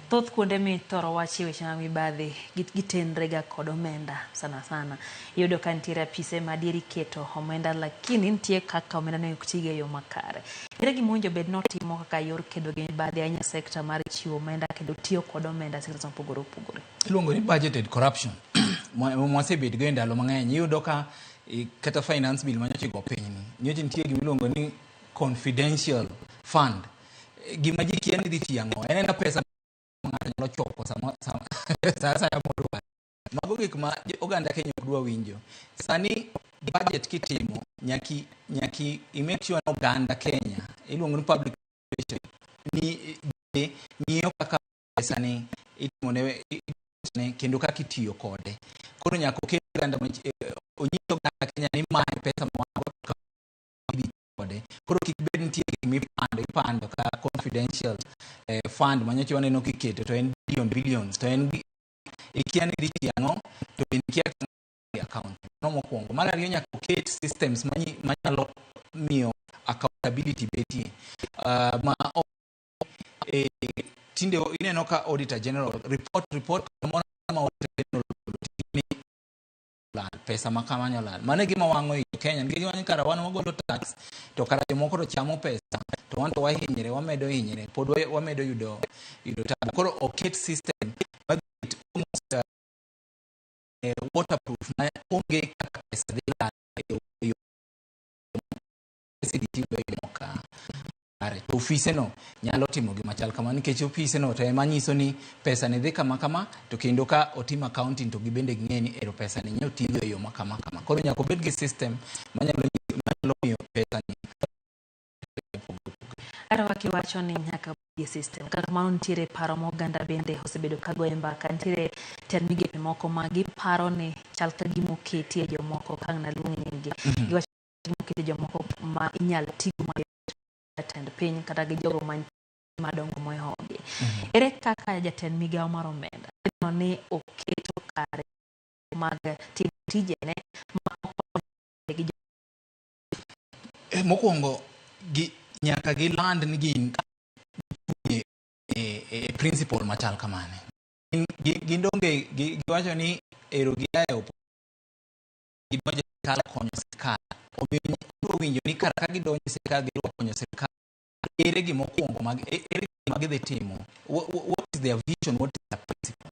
Thoth kuonde mi thoro wachi weche ma mibadhi gitenrega kod omenda sana sana. Iyudo ka nitiere apise ma adieri keto omenda lakini nitie kaka omenda no ok tigo e yo makare. Ere gimowinjo bed notimo kaka yor kedo gi mibadhi ahinya sekta mar chiwo omenda kendo tiyo kod omenda sekta mopogore opogore? Iluongo ni budgeted corruption. Mwasebed go e ndalo mang'eny. Iyudo ka kata finance bill manyocha go piny ni. Nyocha nitie gimiluongo ni confidential fund. Gima ji kia ni dhi tiang'o. En pesa ng'ato nyalo choko sa modwa. Mago gik ma oganda Kenya ok dwa winjo. Sani budget kitimo nyaki i-make sure no oganda Kenya iluongo ni public ni ng'iyo kaka pesa ni itimo ne kendo kaka itiyo kode. Koro nyaka oket oganda onyiso oganda Kenya ni ma pesa mwago kode. Koro kik bed nitie ipando ka confidential fund manyocha waneno kiketo to en billions to en ikia ni dhi tiang'o to in kia account no mokwongo. Mar ariyo nyaka oket systems manyalo miyo accountability betie. Tinde ineno ka auditor general report moro ma auditor general pesa makamanyo lal. Mane gima wang'o i Kenya nikech wani kara wan wagolo tax to kara jomoko to chamo pesa to wan to wahinyre wamedo hinyre pod wamedo yudo tax. Koro oket system magit almost waterproof na onge kaka pesa dhi lal to ofise no nyalo timo gima chal kama nikech ofise no to ema nyiso ni pesa ni dhi kama to kendo ka otim accounting to gibende ging'e ni ero pesa ni nyo tiyo e yo makama. Koro nyaka obed gi system manyalo miyo pesa ni Ara wakiwacho ni nyaka gi system kaka mano nitiere paro moganda bende osebedo ka goyo mbaka nitiere ten migepe moko ma giparo ni chal ka gimoketi e jomoko kang na luongi nyingi giwacho gimoketi e jomoko ma inyalo tigo ma jatend piny kata gi jogo madongo mohogi. Ere kaka jatend migawo mar omenda ni oketo kare mag tijene mokwongo nyaka gi land ni gin principle machal kamane. Gindonge giwacho ni ero giayo gidonjo sirkal konyo sirkal. Omiyo winjo ni kar ka gidonjo sirkal gidwa konyo sirkal ere gimokwongo gidhi timo. What is their vision? What is their principle?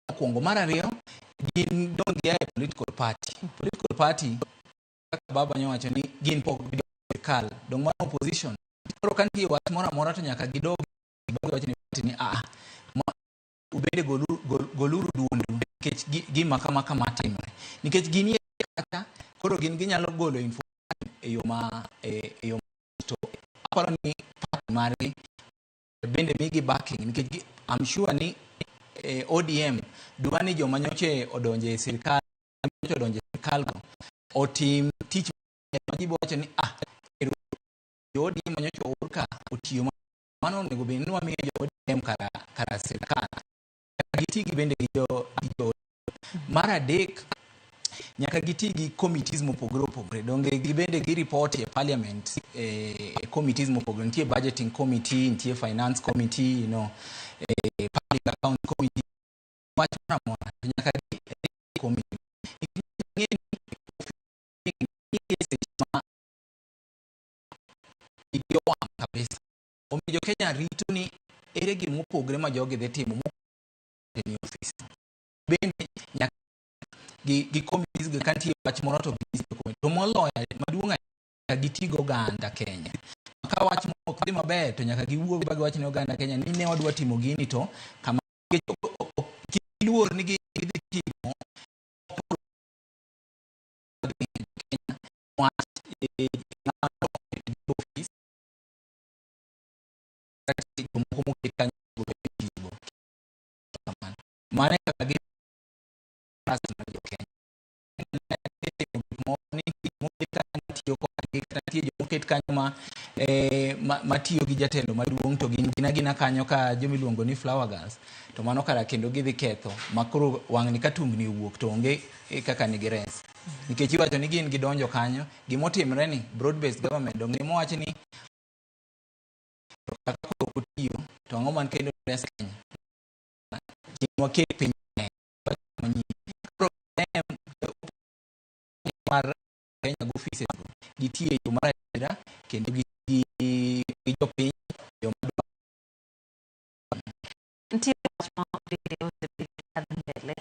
Mokwongo. Mar ariyo gin donge e political party kaka baba nyowacho ni gin pok sirkal dong ma opposition. Koro kan tiyo wach moro amora to nyaka gidog wacho ni ubede goluru duondu nikech gima kama timore nikech gin kata koro gin ginyalo golo information e yo to aparo ni mari bende migi backing nikech I'm sure ni ODM dwani joma nyoche odonje sirkal go otim tich majibo wacho ni ODM nyoche orka otiyo mano onego bed ni wamiyo jo ODM kara sirkal gitigi bende jo mar adek nyaka gitigi committees mopogore opogore donge gibende gi report e parliament committees mopogore. Nitie budgeting committee, nitie finance committee, public account committee, wach mora nyaka committee kabisa. Omiyo Kenya rito ni ere gima opogore ma jogi dhi timo e office bende nyaka gi committees gi kantie wach moro to moloyo maduong' gitigo oganda Kenya. Ka wach moro ok dhi maber to nyaka giwuog ba giwach ne oganda Kenya ni ne wadwa timo gini to kama kiluor ni gidhi timo mane kaka gi moket kanyo matiyo gi jatelo maduong' to gina kanyo ka jomiluongo ni flower girls to mano kara kendo gidhi ketho makoro wang'ni ka tungni owuok to onge kaka nigi res nikech iwacho ni gin gidonjo kanyo gimotimre ni broad based government dong ni mowacho ni kaka otiyo to ang'o man kendo res Kenya timwa ke piny mar Kenya go offices gitie yo mar